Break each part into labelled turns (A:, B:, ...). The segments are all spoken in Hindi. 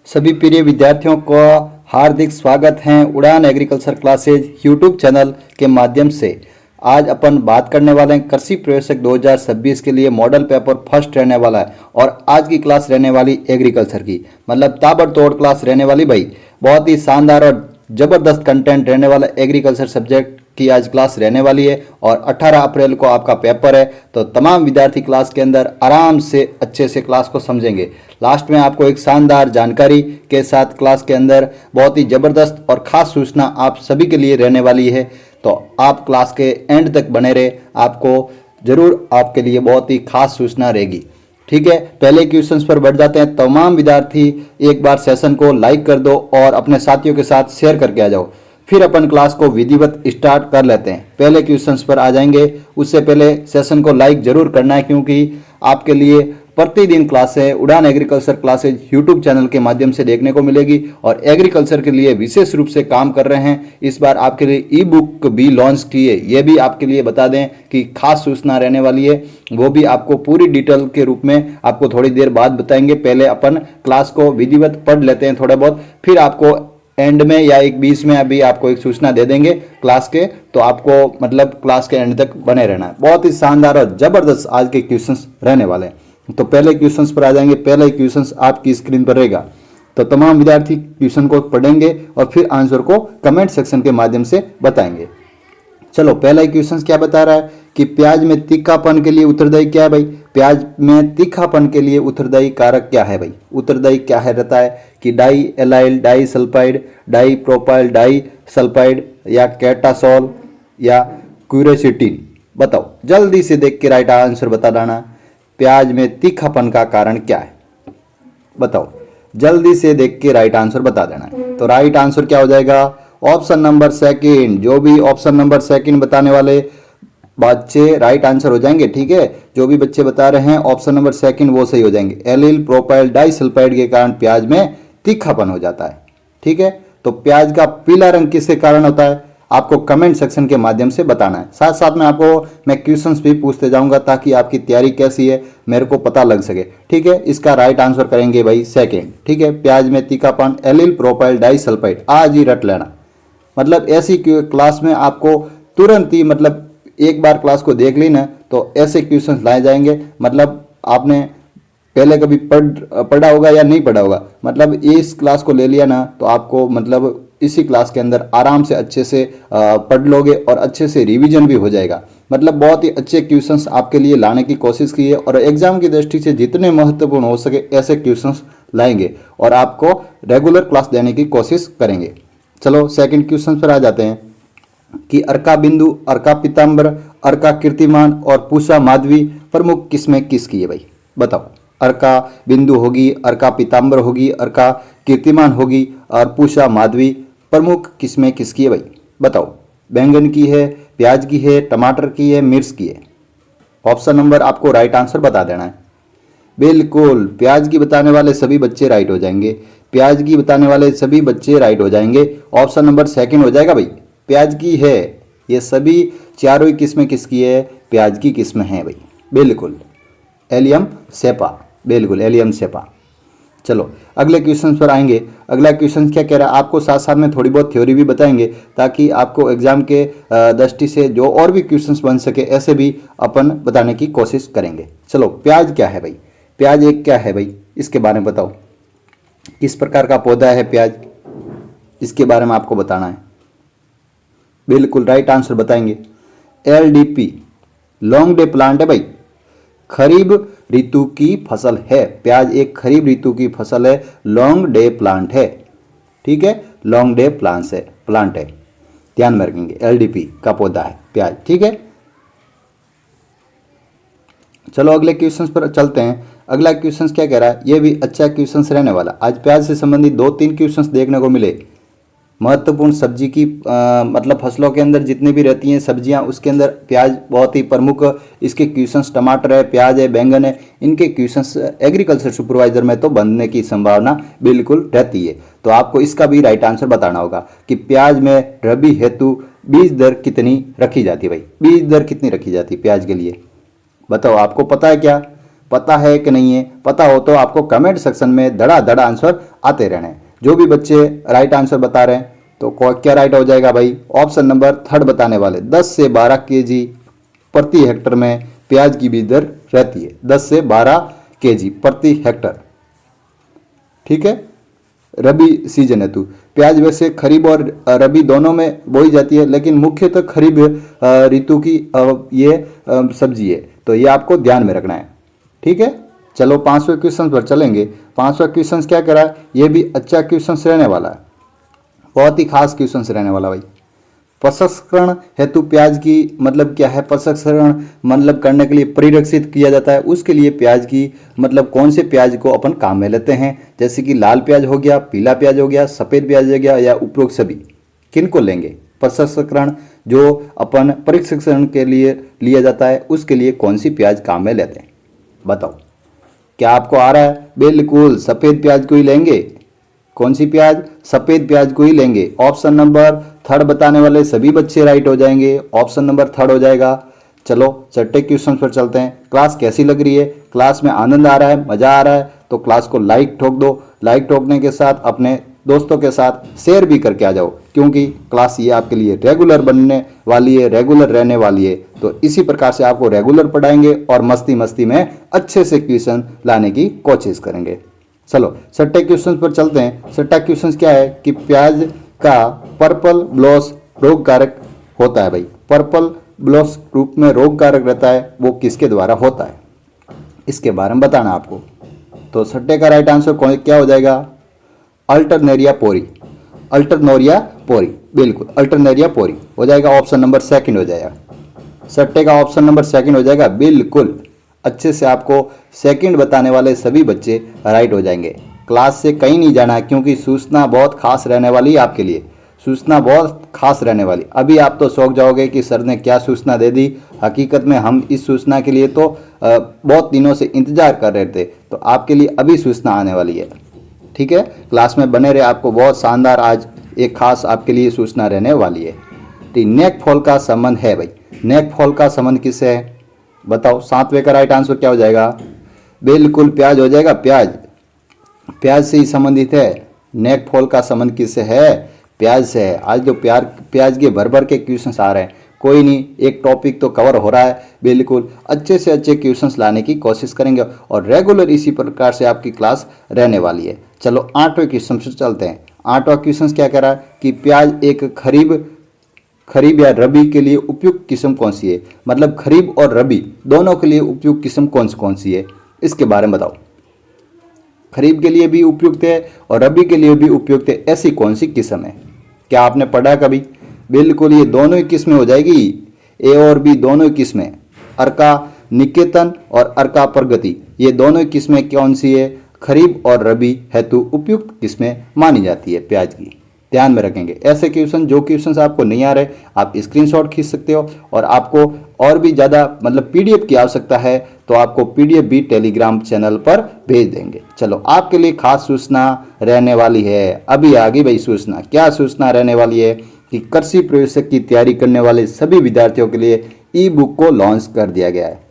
A: सभी प्रिय विद्यार्थियों को हार्दिक स्वागत है उड़ान एग्रीकल्चर क्लासेज यूट्यूब चैनल के माध्यम से। आज अपन बात करने वाले हैं कृषि प्रवेशक 2026 के लिए मॉडल पेपर फर्स्ट रहने वाला है और आज की क्लास रहने वाली एग्रीकल्चर की, मतलब ताबड़तोड़ क्लास रहने वाली भाई। बहुत ही शानदार और ज़बरदस्त कंटेंट रहने वाला एग्रीकल्चर सब्जेक्ट की आज क्लास रहने वाली है और 18 अप्रैल को आपका पेपर है। तो तमाम विद्यार्थी क्लास के अंदर आराम से अच्छे से क्लास को समझेंगे। लास्ट में आपको एक शानदार जानकारी के साथ क्लास के अंदर बहुत ही ज़बरदस्त और ख़ास सूचना आप सभी के लिए रहने वाली है। तो आप क्लास के एंड तक बने रहे, आपको ज़रूर आपके लिए बहुत ही खास सूचना रहेगी। ठीक है, पहले क्वेश्चंस पर बढ़ जाते हैं। तमाम विद्यार्थी एक बार सेशन को लाइक कर दो और अपने साथियों के साथ शेयर करके आ जाओ, फिर अपन क्लास को विधिवत स्टार्ट कर लेते हैं। पहले क्वेश्चंस पर आ जाएंगे, उससे पहले सेशन को लाइक जरूर करना है क्योंकि आपके लिए प्रतिदिन क्लासें उड़ान एग्रीकल्चर क्लासेज यूट्यूब चैनल के माध्यम से देखने को मिलेगी और एग्रीकल्चर के लिए विशेष रूप से काम कर रहे हैं। इस बार आपके लिए ई बुक भी लॉन्च की है, ये भी आपके लिए बता दें कि खास सूचना रहने वाली है, वो भी आपको पूरी डिटेल के रूप में आपको थोड़ी देर बाद बताएंगे। पहले अपन क्लास को विधिवत पढ़ लेते हैं थोड़ा बहुत, फिर आपको एंड में या एक बीच में अभी आपको एक सूचना दे देंगे क्लास के, तो आपको मतलब क्लास के एंड तक बने रहना है। बहुत ही शानदार और जबरदस्त आज के क्वेश्चंस रहने वाले हैं। तो पहले क्वेश्चंस पर आ जाएंगे। पहला क्वेश्चंस आपकी स्क्रीन पर रहेगा, तो तमाम विद्यार्थी क्वेश्चन को पढ़ेंगे और फिर आंसर को कमेंट सेक्शन के माध्यम से बताएंगे। चलो, पहला क्वेश्चन क्या बता रहा है कि प्याज में तीखापन के लिए उत्तरदायी क्या है भाई। प्याज में तीखापन के लिए उत्तरदायी कारक क्या है भाई। उत्तरदायी क्या है रहता है कि diallyl disulphide, dipropyl disulphide, या कैटासोल, या क्यूरेसिटिन। बताओ, जल्दी से देख के राइट आंसर बता देना। प्याज में तीखापन का कारण क्या है, बताओ, जल्दी से देख के राइट आंसर बता देना। तो राइट आंसर क्या हो जाएगा, ऑप्शन नंबर सेकंड। जो भी ऑप्शन नंबर सेकंड बताने वाले बच्चे राइट आंसर हो जाएंगे। ठीक है, जो भी बच्चे बता रहे हैं ऑप्शन नंबर सेकंड वो सही हो जाएंगे। एलिल प्रोपाइल डाइसल्फाइड के कारण प्याज में तीखापन हो जाता है। ठीक है, तो प्याज का पीला रंग किसके कारण होता है, आपको कमेंट सेक्शन के माध्यम से बताना है। साथ साथ में आपको मैं क्वेश्चंस भी पूछते जाऊंगा ताकि आपकी तैयारी कैसी है मेरे को पता लग सके। ठीक है, इसका राइट आंसर करेंगे भाई सेकंड। ठीक है, प्याज में तीखापन एलिल प्रोपाइल डाइसल्फाइड, आज ही रट लेना। मतलब ऐसी क्लास में आपको तुरंत ही, मतलब एक बार क्लास को देख ली ना तो ऐसे क्वेश्चंस लाए जाएंगे। मतलब आपने पहले कभी पढ़ा होगा या नहीं पढ़ा होगा, मतलब इस क्लास को ले लिया ना तो आपको मतलब इसी क्लास के अंदर आराम से अच्छे से पढ़ लोगे और अच्छे से रिवीजन भी हो जाएगा। मतलब बहुत ही अच्छे क्वेश्चंस आपके लिए लाने की कोशिश की है और एग्जाम की दृष्टि से जितने महत्वपूर्ण हो सके ऐसे क्वेश्चंस लाएंगे और आपको रेगुलर क्लास देने की कोशिश करेंगे। चलो, सेकंड क्वेश्चन पर आ जाते हैं कि अर्का बिंदु, अर्का पीताम्बर, अर्का कीर्तिमान और पूषा माधवी प्रमुख किस्में किसकी है भाई। बताओ, अर्का बिंदु होगी, अर्का पीताम्बर होगी, अर्का कीर्तिमान होगी और पूषा माधवी प्रमुख किस्में किसकी है भाई। बताओ, बैंगन की है, प्याज की है, टमाटर की है, मिर्च की है। ऑप्शन नंबर आपको राइट आंसर बता देना है। बिल्कुल, प्याज की बताने वाले सभी बच्चे राइट हो जाएंगे। प्याज की बताने वाले सभी बच्चे राइट हो जाएंगे। ऑप्शन नंबर सेकंड हो जाएगा भाई, प्याज की है। ये सभी चारों ही किस्में किसकी है, प्याज की किस्म है भाई। बिल्कुल, एलियम सेपा, बिल्कुल एलियम सेपा। चलो, अगले क्वेश्चन पर आएंगे। अगला क्वेश्चन क्या कह रहा है, आपको साथ साथ में थोड़ी बहुत थ्योरी भी बताएंगे ताकि आपको एग्जाम के दृष्टि से जो और भी क्वेश्चंस बन सके ऐसे भी अपन बताने की कोशिश करेंगे। चलो, प्याज क्या है भाई। प्याज एक क्या है भाई, इसके बारे में बताओ। किस प्रकार का पौधा है प्याज, इसके बारे में आपको बताना है। बिल्कुल राइट आंसर बताएंगे। LDP, लॉन्ग डे प्लांट है भाई। खरीफ ऋतु की फसल है प्याज, एक खरीफ ऋतु की फसल है, लॉन्ग डे प्लांट है। ठीक है, लॉन्ग डे प्लांट है, ध्यान में रखेंगे। LDP का पौधा है प्याज। ठीक है, चलो अगले क्वेश्चन पर चलते हैं। अगला क्वेश्चन क्या कह रहा है, ये भी अच्छा क्वेश्चन रहने वाला। आज प्याज से संबंधित 2-3 क्वेश्चन देखने को मिले। महत्वपूर्ण सब्जी की मतलब फसलों के अंदर जितनी भी रहती हैं सब्जियां, उसके अंदर प्याज बहुत ही प्रमुख इसके क्वेश्चंस, टमाटर है, प्याज है, बैंगन है, इनके क्वेश्चंस एग्रीकल्चर सुपरवाइजर में तो बनने की संभावना बिल्कुल रहती है। तो आपको इसका भी राइट आंसर बताना होगा कि प्याज में रबी हेतु बीज दर कितनी रखी जाती है भाई। बीज दर कितनी रखी जाती है प्याज के लिए, बताओ, आपको पता है क्या। पता है कि नहीं है? पता हो तो आपको कमेंट सेक्शन में धड़ा आंसर आते रहने। जो भी बच्चे राइट आंसर बता रहे हैं तो क्या राइट हो जाएगा भाई? ऑप्शन नंबर थर्ड बताने वाले। 10 से 12 केजी प्रति हेक्टर में प्याज की बीज दर रहती है। 10 से 12 केजी प्रति हेक्टर, ठीक है। रबी सीजन हेतु प्याज वैसे खरीफ और रबी दोनों में बोई जाती है, लेकिन मुख्यतः खरीफ ऋतु की ये सब्जी है, तो ये आपको ध्यान में रखना है, ठीक है। चलो 5वें क्वेश्चन पर चलेंगे। 5वां क्वेश्चन क्या कह रहा है? ये भी अच्छा क्वेश्चन रहने वाला है, बहुत ही खास क्वेश्चन रहने वाला भाई। प्रसंस्करण हेतु प्याज की मतलब क्या है? प्रसंस्करण मतलब करने के लिए परिरक्षित किया जाता है, उसके लिए प्याज की मतलब कौन से प्याज को अपन काम में लेते हैं? जैसे कि लाल प्याज हो गया, पीला प्याज हो गया, सफ़ेद प्याज हो गया, या उपरोक्त सभी। किन को लेंगे? प्रसंस्करण जो अपन परिरक्षण के लिए लिया जाता है, उसके लिए कौन सी प्याज काम में लेते हैं? बताओ, क्या आपको आ रहा है? बिल्कुल सफ़ेद प्याज को ही लेंगे। कौन सी प्याज? सफ़ेद प्याज को ही लेंगे। ऑप्शन नंबर थर्ड बताने वाले सभी बच्चे राइट हो जाएंगे, ऑप्शन नंबर थर्ड हो जाएगा। चलो छठे क्वेश्चन पर चलते हैं। क्लास कैसी लग रही है? क्लास में आनंद आ रहा है, मज़ा आ रहा है तो क्लास को लाइक ठोक दो। लाइक ठोकने के साथ अपने दोस्तों के साथ शेयर भी करके आ जाओ, क्योंकि क्लास ये आपके लिए रेगुलर बनने वाली है, रेगुलर रहने वाली है। तो इसी प्रकार से आपको रेगुलर पढ़ाएंगे और मस्ती मस्ती में अच्छे से क्वेश्चन लाने की कोशिश करेंगे। चलो छठे क्वेश्चन पर चलते हैं। छठा क्वेश्चन क्या है कि प्याज का पर्पल ब्लॉस रोगकारक होता है भाई। पर्पल ब्लॉस रूप में रोगकारक रहता है, वो किसके द्वारा होता है? इसके बारे में बताना आपको। तो छठे का राइट आंसर क्या हो जाएगा? अल्टरनेरिया पोरी। अल्टरनोरिया पोरी, बिल्कुल अल्टरनेरिया पोरी हो जाएगा। ऑप्शन नंबर सेकंड हो जाएगा। छठे का ऑप्शन नंबर सेकंड हो जाएगा। बिल्कुल अच्छे से आपको सेकंड बताने वाले सभी बच्चे राइट हो जाएंगे। क्लास से कहीं नहीं जाना, क्योंकि सूचना बहुत खास रहने वाली है आपके लिए। सूचना बहुत खास रहने वाली। अभी आप तो चौंक जाओगे कि सर ने क्या सूचना दे दी। हकीकत में हम इस सूचना के लिए तो बहुत दिनों से इंतजार कर रहे थे, तो आपके लिए अभी सूचना आने वाली है, ठीक है। क्लास में बने रहे, आपको बहुत शानदार आज एक खास आपके लिए सूचना रहने वाली है। तो नेक फॉल का संबंध है भाई। नेक फॉल का संबंध किससे है? बताओ। 7वें का राइट आंसर क्या हो जाएगा? बिल्कुल प्याज हो जाएगा। प्याज, प्याज से ही संबंधित है। नेक फॉल का संबंध किससे है? प्याज से है। आज जो प्याज के भर के क्वेश्चंस आ रहे हैं, कोई नहीं, एक टॉपिक तो कवर हो रहा है। बिल्कुल अच्छे से अच्छे क्वेश्चंस लाने की कोशिश करेंगे और रेगुलर इसी प्रकार से आपकी क्लास रहने वाली है। चलो 8वें क्वेश्चन से चलते हैं। 8वां क्वेश्चन क्या कह रहा है कि प्याज एक खरीफ या रबी के लिए उपयुक्त किस्म कौन सी है? मतलब खरीफ और रबी दोनों के लिए उपयुक्त किस्म कौन सी है? इसके बारे में बताओ। खरीफ के लिए भी उपयुक्त है और रबी के लिए भी उपयुक्त है, ऐसी कौन सी किस्म है? क्या आपने पढ़ा कभी? बिल्कुल ये दोनों ही किस्में हो जाएगी। ए और बी दोनों ही किस्में, अर्का निकेतन और अर्का प्रगति, ये दोनों ही किस्में कौन सी है? खरीफ और रबी हेतु उपयुक्त किस्में मानी जाती है प्याज की। ध्यान में रखेंगे। ऐसे क्वेश्चन, जो क्वेश्चन आपको नहीं आ रहे, आप स्क्रीनशॉट खींच सकते हो। और आपको और भी ज़्यादा मतलब पीडीएफ की आवश्यकता है तो आपको पीडीएफ भी टेलीग्राम चैनल पर भेज देंगे। चलो आपके लिए खास सूचना रहने वाली है। अभी आ गई भाई सूचना। क्या सूचना रहने वाली है कि कृषि प्रवेशक की तैयारी करने वाले सभी विद्यार्थियों के लिए ई बुक को लॉन्च कर दिया गया है।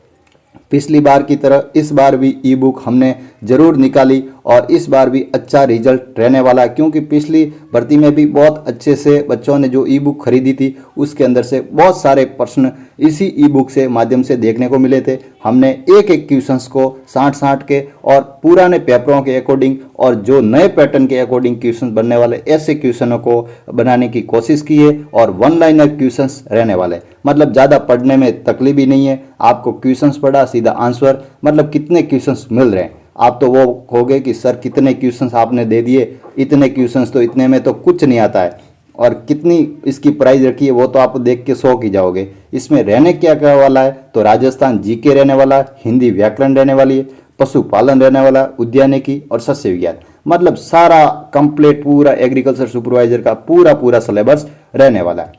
A: पिछली बार की तरह इस बार भी ई बुक हमने ज़रूर निकाली और इस बार भी अच्छा रिजल्ट रहने वाला है, क्योंकि पिछली भर्ती में भी बहुत अच्छे से बच्चों ने जो ई बुक खरीदी थी उसके अंदर से बहुत सारे प्रश्न इसी ई बुक से माध्यम से देखने को मिले थे। हमने एक एक क्वेश्चंस को 60 के और पुराने पेपरों के अकॉर्डिंग और जो नए पैटर्न के अकॉर्डिंग क्वेश्चन बनने वाले ऐसे क्वेश्चनों को बनाने की कोशिश की है। और वन लाइनर क्वेश्चंस रहने वाले, मतलब ज़्यादा पढ़ने में तकलीफ ही नहीं है। आपको क्वेश्चंस पढ़ा, सीधा आंसर, मतलब कितने क्वेश्चंस मिल रहे हैं। आप तो वो कहोगे कि सर कितने क्वेश्चंस आपने दे दिए, इतने क्वेश्चंस तो इतने में तो कुछ नहीं आता है। और कितनी इसकी प्राइस रखी है वो तो आप देख के शौक ही जाओगे। इसमें रहने क्या क्या वाला है? तो राजस्थान जीके रहने वाला, हिंदी व्याकरण रहने वाली है, पशुपालन रहने वाला, उद्यानिकी और सस्य विज्ञान, मतलब सारा कंप्लीट पूरा एग्रीकल्चर सुपरवाइजर का पूरा सिलेबस रहने वाला है।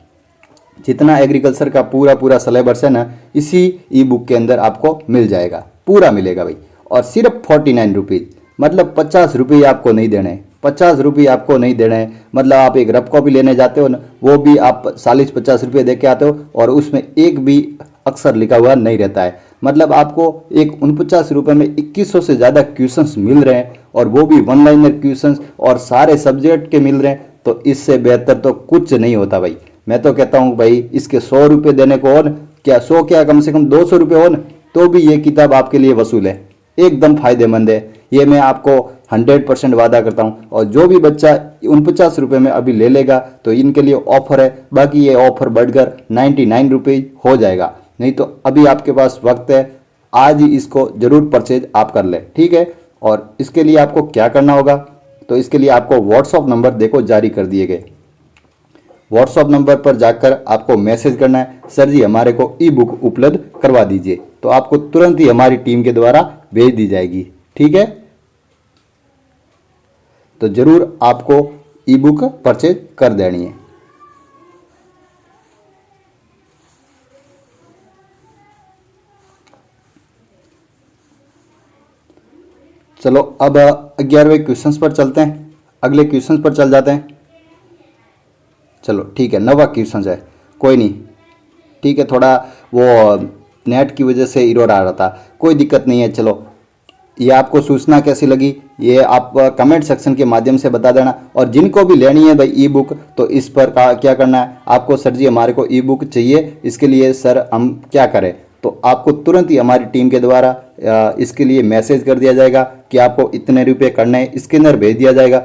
A: जितना एग्रीकल्चर का पूरा सिलेबस है ना, इसी ई बुक के अंदर आपको मिल जाएगा, पूरा मिलेगा भाई। और सिर्फ 49 रुपीज़, मतलब 50 रुपये आपको नहीं देने। 50 रुपये आपको नहीं देने, मतलब आप एक रफ कॉपी लेने जाते हो ना, वो भी आप 40-50 रुपये दे के आते हो और उसमें एक भी अक्षर लिखा हुआ नहीं रहता है। मतलब आपको एक 49 रुपये में 2100 से ज़्यादा क्वेश्चंस मिल रहे हैं, और वो भी वन लाइनर क्वेश्चंस और सारे सब्जेक्ट के मिल रहे हैं। तो इससे बेहतर तो कुछ नहीं होता भाई। मैं तो कहता हूँ भाई, इसके 100 रुपये देने को और क्या, 100 क्या, कम से कम 200 रुपये हो न, तो भी ये किताब आपके लिए वसूल है, एकदम फायदेमंद है। ये मैं आपको 100% वादा करता हूँ। और जो भी बच्चा 49 रुपये में अभी ले लेगा तो इनके लिए ऑफर है, बाकी ये ऑफर बढ़कर 99 रुपये हो जाएगा। नहीं तो अभी आपके पास वक्त है, आज ही इसको जरूर परचेज आप कर ले, ठीक है। और इसके लिए आपको क्या करना होगा, तो इसके लिए आपको व्हाट्सअप नंबर देखो जारी कर दिए गए। व्हाट्सअप नंबर पर जाकर आपको मैसेज करना है, सर जी हमारे को ई बुक उपलब्ध करवा दीजिए, तो आपको तुरंत ही हमारी टीम के द्वारा भेज दी जाएगी, ठीक है। तो जरूर आपको ई बुक परचेज कर देनी है। चलो अब 11वें क्वेश्चंस पर चलते हैं, अगले क्वेश्चंस पर चल जाते हैं। चलो ठीक है, 9वां क्वेश्चन है, कोई नहीं, ठीक है, थोड़ा वो नेट की वजह से एरर आ रहा था, कोई दिक्कत नहीं है। चलो, ये आपको सूचना कैसी लगी ये आप कमेंट सेक्शन के माध्यम से बता देना। और जिनको भी लेनी है भाई ई बुक, तो इस पर क्या करना है आपको, सर जी हमारे को ई बुक चाहिए, इसके लिए सर हम क्या करें, तो आपको तुरंत ही हमारी टीम के द्वारा इसके लिए मैसेज कर दिया जाएगा कि आपको इतने रुपए करने हैं, स्कैनर भेज दिया जाएगा।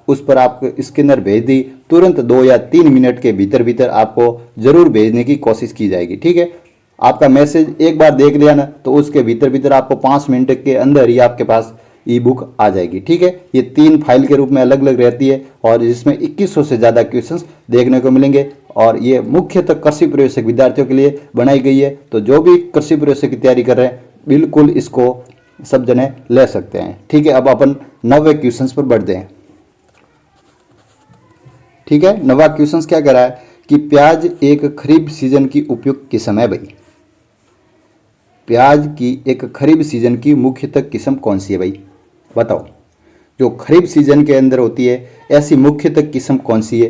A: उस पर आप स्कैनर भेज दी, तुरंत 2 या 3 मिनट के भीतर भीतर आपको ज़रूर भेजने की कोशिश की जाएगी, ठीक है। आपका मैसेज एक बार देख लिया ना, तो उसके भीतर भीतर आपको 5 मिनट के अंदर ही आपके पास ई बुक आ जाएगी, ठीक है। ये 3 फाइल के रूप में अलग अलग रहती है, और इसमें 2100 से ज़्यादा क्वेश्चंस देखने को मिलेंगे। और ये मुख्यतः कृषि प्रवेशक विद्यार्थियों के लिए बनाई गई है। तो जो भी कृषि प्रवेशक की तैयारी कर रहे हैं, बिल्कुल इसको सब जने ले सकते हैं, ठीक है। अब अपन 9वें क्वेश्चंस पर बढ़ते हैं, ठीक है। 9वां क्वेश्चन क्या कह रहा है कि प्याज एक खरीफ सीजन की उपयुक्त किस्म है भाई। प्याज की एक खरीफ सीजन की मुख्यतः किस्म कौन सी है भाई, बताओ। जो खरीफ सीजन के अंदर होती है, ऐसी मुख्यतः किस्म कौन सी है।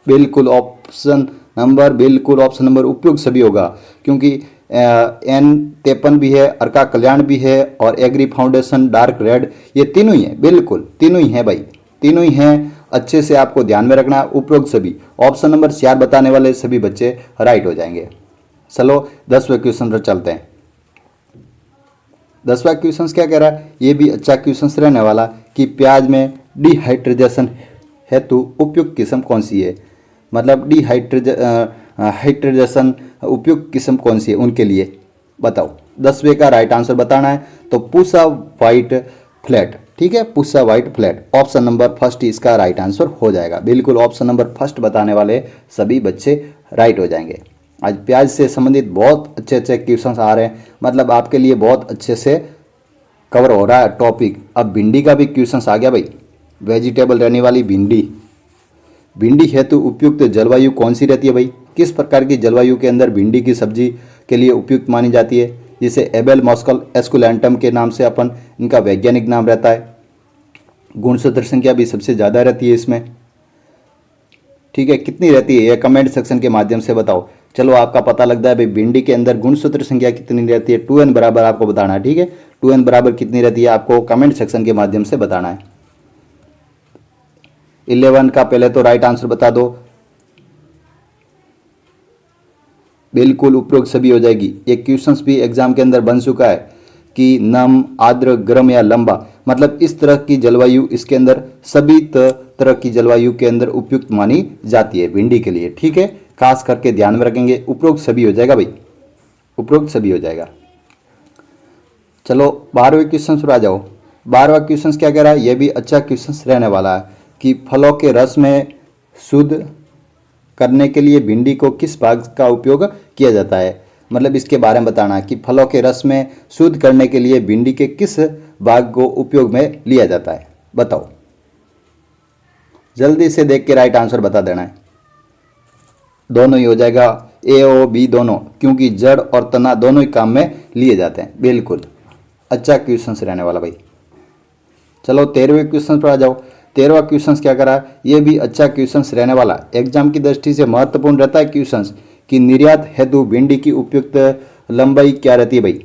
A: बिल्कुल ऑप्शन नंबर उपयुक्त सभी होगा, क्योंकि N53 भी है, अर्का कल्याण भी है, और एग्री फाउंडेशन डार्क रेड, ये तीनों ही है, बिल्कुल तीनों ही हैं भाई, तीनों ही हैं। अच्छे से आपको ध्यान में रखना, उपयुक्त सभी। ऑप्शन नंबर 4 बताने वाले सभी बच्चे राइट हो जाएंगे। चलो 10वें क्वेश्चन पर चलते हैं। 10वां क्वेश्चन क्या कह रहा है, ये भी अच्छा क्वेश्चन रहने वाला कि प्याज में डिहाइड्रेशन हेतु उपयुक्त किस्म कौन सी है। मतलब हाइड्रेशन उपयुक्त किस्म कौन सी है उनके लिए, बताओ। 10वें का राइट आंसर बताना है, तो पूसा वाइट फ्लैट, ठीक है, Pusa white flat. Option number first इसका राइट आंसर हो जाएगा। बिल्कुल ऑप्शन नंबर फर्स्ट बताने वाले सभी बच्चे राइट हो जाएंगे। आज प्याज से संबंधित बहुत अच्छे अच्छे क्वेश्चंस आ रहे हैं, मतलब आपके लिए बहुत अच्छे से कवर हो रहा है टॉपिक। अब भिंडी का भी क्वेश्चंस आ गया भाई। वेजिटेबल रहने वाली भिंडी, भिंडी हेतु उपयुक्त जलवायु कौन सी रहती है भाई। किस प्रकार की जलवायु के अंदर भिंडी की सब्जी के लिए उपयुक्त मानी जाती है, जिसे एबेल मॉस्कल एस्कुलेंटम के नाम से अपन इनका वैज्ञानिक नाम रहता है। गुणसूत्र संख्या भी सबसे ज़्यादा रहती है इसमें, ठीक है। कितनी रहती है ये कमेंट सेक्शन के माध्यम से बताओ। चलो आपका पता लगता है भाई, भिंडी के अंदर गुणसूत्र संख्या कितनी रहती है, 2n बराबर आपको बताना है, ठीक है। 2n बराबर कितनी रहती है आपको कमेंट सेक्शन के माध्यम से बताना है। 11 का पहले तो राइट आंसर बता दो, बिल्कुल उपरोक्त सभी हो जाएगी। ये क्वेश्चंस भी एग्जाम के अंदर बन चुका है कि नम, आर्द्र, गर्म या लंबा, मतलब इस तरह की जलवायु इसके अंदर सभी तरह की जलवायु के अंदर उपयुक्त मानी जाती है भिंडी के लिए, ठीक है। खास करके ध्यान में रखेंगे, उपरोक्त सभी हो जाएगा भाई, उपरोक्त सभी हो जाएगा। चलो 12वें क्वेश्चन पर आ जाओ। 12वां क्वेश्चन क्या कह रहा है, यह भी अच्छा क्वेश्चन रहने वाला है कि फलों के रस में शुद्ध करने के लिए भिंडी को किस भाग का उपयोग किया जाता है। मतलब इसके बारे में बताना है कि फलों के रस में शुद्ध करने के लिए भिंडी के किस भाग को उपयोग में लिया जाता है, बताओ। जल्दी से देख के राइट आंसर बता देना है। दोनों ही हो जाएगा, ए ओ बी दोनों, क्योंकि जड़ और तना दोनों ही काम में लिए जाते हैं। बिल्कुल अच्छा क्वेश्चन रहने वाला भाई। चलो 13वें क्वेश्चन पर आ जाओ। 13वां क्वेश्चन क्या करा, ये भी अच्छा क्वेश्चन रहने वाला। एग्जाम की दृष्टि से महत्वपूर्ण रहता है क्वेश्चन कि निर्यात हेतु भिंडी की उपयुक्त लंबाई क्या रहती है भाई,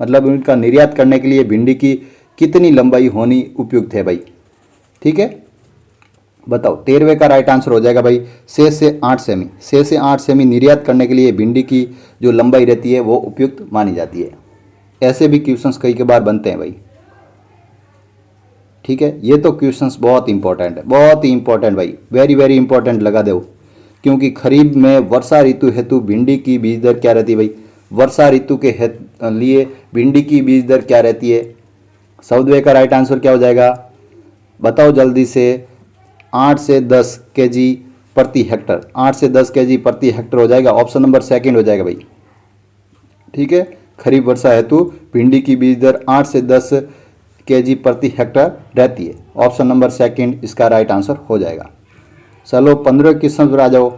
A: मतलब उनका निर्यात करने के लिए भिंडी की कितनी लंबाई होनी उपयुक्त है भाई। ठीक है, बताओ 13वें का राइट आंसर हो जाएगा भाई 6 से 8 सेमी। 6 से 8 सेमी निर्यात करने के लिए भिंडी की जो लंबाई रहती है वो उपयुक्त मानी जाती है। ऐसे भी क्वेश्चंस कई के बार बनते हैं भाई। ठीक है, ये तो क्वेश्चंस बहुत इंपॉर्टेंट है, बहुत ही इंपॉर्टेंट भाई, वेरी वेरी इंपॉर्टेंट लगा दो। क्योंकि खरीफ में वर्षा ऋतु हेतु भिंडी की बीज दर क्या रहती है भाई, वर्षा ऋतु के लिए भिंडी की बीज दर क्या रहती है। 14वें का राइट आंसर क्या हो जाएगा, बताओ जल्दी से। 8 से 10 केजी प्रति हेक्टर, 8 से 10 केजी प्रति हेक्टर हो जाएगा, ऑप्शन नंबर सेकंड हो जाएगा भाई। ठीक है, खरीफ वर्षा हेतु भिंडी की बीज दर 8 से 10 केजी प्रति हेक्टर रहती है, ऑप्शन नंबर सेकंड इसका राइट आंसर हो जाएगा। चलो 15 क्वेश्चन पर आ जाओ।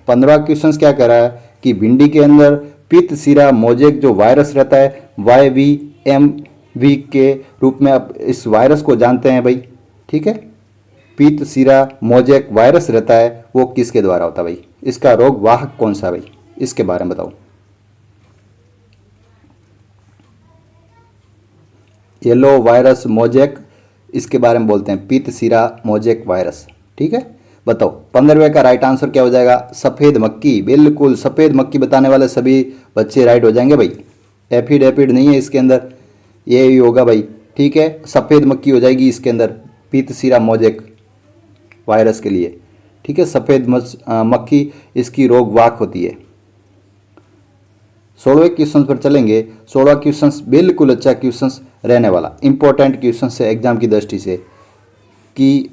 A: 15 क्वेश्चन क्या कह रहा है कि भिंडी के अंदर पित्त सीरा मोजेक जो वायरस रहता है YVMV के रूप में आप इस वायरस को जानते हैं भाई। ठीक है, पित्त सीरा मोजेक वायरस रहता है वो किसके द्वारा होता है भाई, इसका रोग वाहक कौन सा भाई, इसके बारे में बताओ। येलो वायरस मोजेक, इसके बारे में बोलते हैं पित्त सीरा मोजेक वायरस। ठीक है, बताओ 15वें का राइट आंसर क्या हो जाएगा, सफ़ेद मक्की। बिल्कुल सफ़ेद मक्की बताने वाले सभी बच्चे राइट हो जाएंगे भाई। एफिड एफिड नहीं है इसके अंदर, ये ही होगा भाई। ठीक है, सफ़ेद मक्की हो जाएगी इसके अंदर पित्त सीरा मोजेक वायरस के लिए। ठीक है, सफ़ेद मक्खी इसकी रोग वाहक होती है। 16वें क्वेश्चन पर चलेंगे। 16 क्वेश्चन बिल्कुल अच्छा क्वेश्चन रहने वाला, इंपॉर्टेंट क्वेश्चन है एग्जाम की दृष्टि से, कि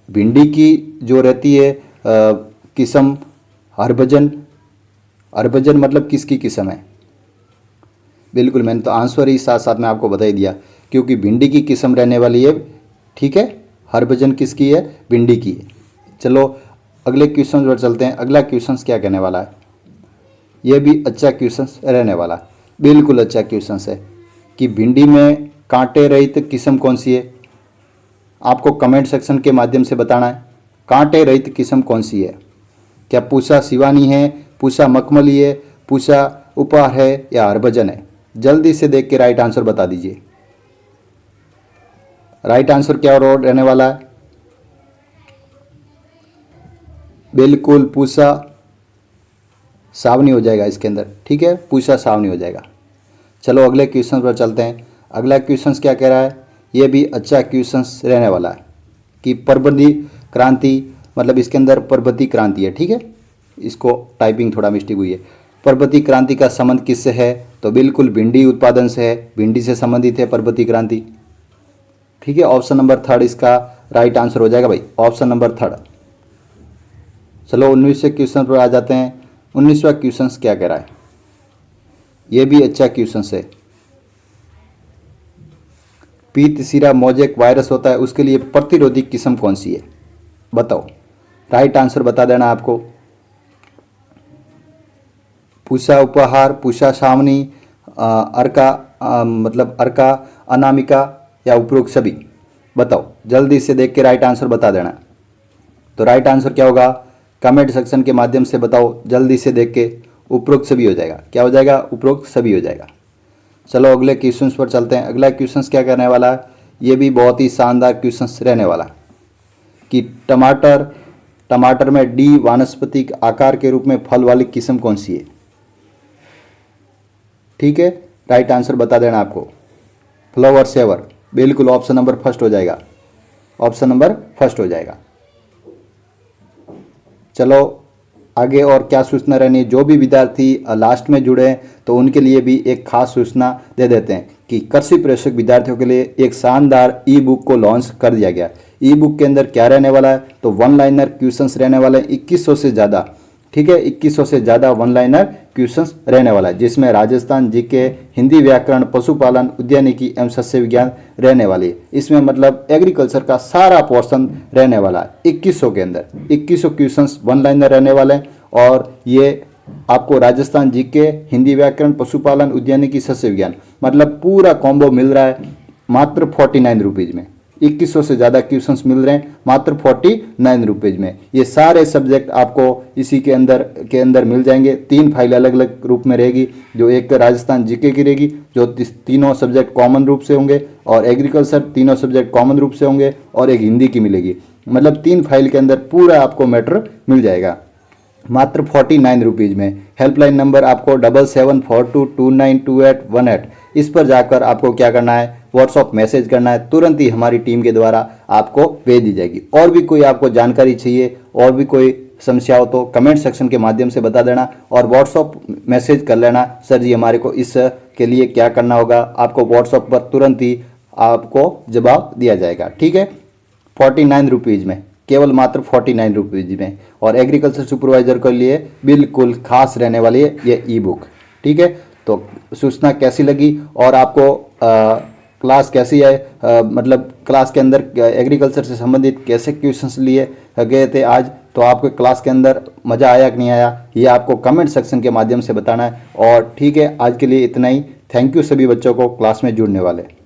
A: भिंडी की जो रहती है किस्म हरभजन, हरभजन मतलब किसकी किस्म है। बिल्कुल, मैंने तो आंसर ही साथ साथ में आपको बता ही दिया, क्योंकि भिंडी की किस्म रहने वाली है। ठीक है, हरभजन किसकी है, भिंडी की है। चलो अगले क्वेश्चन पर चलते हैं। अगला क्वेश्चन क्या कहने वाला है, ये भी अच्छा क्वेश्चन रहने वाला है, बिल्कुल अच्छा क्वेश्चन है कि भिंडी में कांटे रहित किस्म कौन सी है। आपको कमेंट सेक्शन के माध्यम से बताना है कांटे रहित किस्म कौन सी है। क्या पूसा शिवानी है, पूसा मखमली है, पूसा उपहार है या हरभजन है। जल्दी से देख के राइट आंसर बता दीजिए। राइट आंसर क्या रहने वाला है, बिल्कुल पूसा सावनी हो जाएगा इसके अंदर। ठीक है, पूसा सावनी हो जाएगा। चलो अगले क्वेश्चन पर चलते हैं। अगला क्वेश्चन क्या कह रहा है, ये भी अच्छा क्वेश्चन रहने वाला है कि परबती क्रांति, मतलब इसके अंदर परबती क्रांति है। ठीक है, इसको टाइपिंग थोड़ा मिस्टेक हुई है। परबती क्रांति का संबंध किससे है, तो बिल्कुल भिंडी उत्पादन से है, भिंडी से संबंधित है परबती क्रांति। ठीक है, ऑप्शन नंबर थर्ड इसका राइट आंसर हो जाएगा भाई, ऑप्शन नंबर थर्ड। चलो 19वें क्वेश्चन पर आ जाते हैं। 19वां क्वेश्चन क्या कह रहा है, ये भी अच्छा क्वेश्चन है। पित्त सीरा मोजेक वायरस होता है, उसके लिए प्रतिरोधी किस्म कौन सी है, बताओ। राइट आंसर बता देना आपको। पूसा उपहार, पूसा सावनी, अर्का मतलब अर्का, अनामिका या उपरोक्त सभी। बताओ जल्दी से देख के राइट आंसर बता देना। तो राइट आंसर क्या होगा, कमेंट सेक्शन के माध्यम से बताओ जल्दी से देख के। उपरोक्त सभी हो जाएगा, क्या हो जाएगा, उपरोक्त सभी हो जाएगा। चलो अगले क्वेश्चन पर चलते हैं। अगला क्वेश्चन क्या करने वाला है, ये भी बहुत ही शानदार क्वेश्चन रहने वाला कि टमाटर में डी वानस्पतिक आकार के रूप में फल वाली किस्म कौन सी है। ठीक है, राइट आंसर बता देना आपको, फ्लावर सेवर। बिल्कुल ऑप्शन नंबर फर्स्ट हो जाएगा, ऑप्शन नंबर फर्स्ट हो जाएगा। चलो आगे और क्या सूचना रहनी है, जो भी विद्यार्थी लास्ट में जुड़े हैं तो उनके लिए भी एक खास सूचना दे देते हैं कि कृषि प्रशिक्षक विद्यार्थियों के लिए एक शानदार ई बुक को लॉन्च कर दिया गया। ई बुक के अंदर क्या रहने वाला है, तो वन लाइनर क्वेश्चंस रहने वाले 2100 से ज़्यादा। ठीक है, 2100 से ज़्यादा वन लाइनर क्वेश्चंस रहने वाला है, जिसमें राजस्थान जीके, हिंदी व्याकरण, पशुपालन, उद्यानिकी एवं सस्य विज्ञान रहने वाली है। इसमें मतलब एग्रीकल्चर का सारा पोर्शन रहने वाला है। 2100 के अंदर 2100 क्वेश्चंस वन लाइनर रहने वाले हैं, और ये आपको राजस्थान जीके, हिंदी व्याकरण, पशुपालन, उद्यानिकी, सस्य विज्ञान, मतलब पूरा कॉम्बो मिल रहा है मात्र 49 रुपीज़ में। 2100 से ज़्यादा क्वेश्चंस मिल रहे हैं मात्र 49 रुपीज़ में। ये सारे सब्जेक्ट आपको इसी के अंदर मिल जाएंगे। 3 फाइल अलग अलग रूप में रहेगी, जो एक राजस्थान जीके की रहेगी, जो तीनों सब्जेक्ट कॉमन रूप से होंगे, और एग्रीकल्चर तीनों सब्जेक्ट कॉमन रूप से होंगे, और एक हिंदी की मिलेगी। मतलब 3 फाइल के अंदर पूरा आपको मैटर मिल जाएगा मात्र 49 रुपीज़ में। हेल्पलाइन नंबर आपको 7742292818, इस पर जाकर आपको क्या करना है, व्हाट्सअप मैसेज करना है, तुरंत ही हमारी टीम के द्वारा आपको भेज दी जाएगी। और भी कोई आपको जानकारी चाहिए, और भी कोई समस्या हो तो कमेंट सेक्शन के माध्यम से बता देना, और व्हाट्सअप मैसेज कर लेना, सर जी हमारे को इस के लिए क्या करना होगा। आपको व्हाट्सअप पर तुरंत ही आपको जवाब दिया जाएगा। ठीक है, 49 रुपीज़ में, केवल मात्र 49 रुपीज़ में। और एग्रीकल्चर सुपरवाइजर के लिए बिल्कुल खास रहने वाली है ये ई बुक। ठीक है, तो सूचना कैसी लगी और आपको क्लास कैसी है, मतलब क्लास के अंदर एग्रीकल्चर से संबंधित कैसे क्वेश्चंस लिए गए थे आज, तो आपको क्लास के अंदर मज़ा आया कि नहीं आया, ये आपको कमेंट सेक्शन के माध्यम से बताना है। और ठीक है, आज के लिए इतना ही। थैंक यू सभी बच्चों को क्लास में जुड़ने वाले।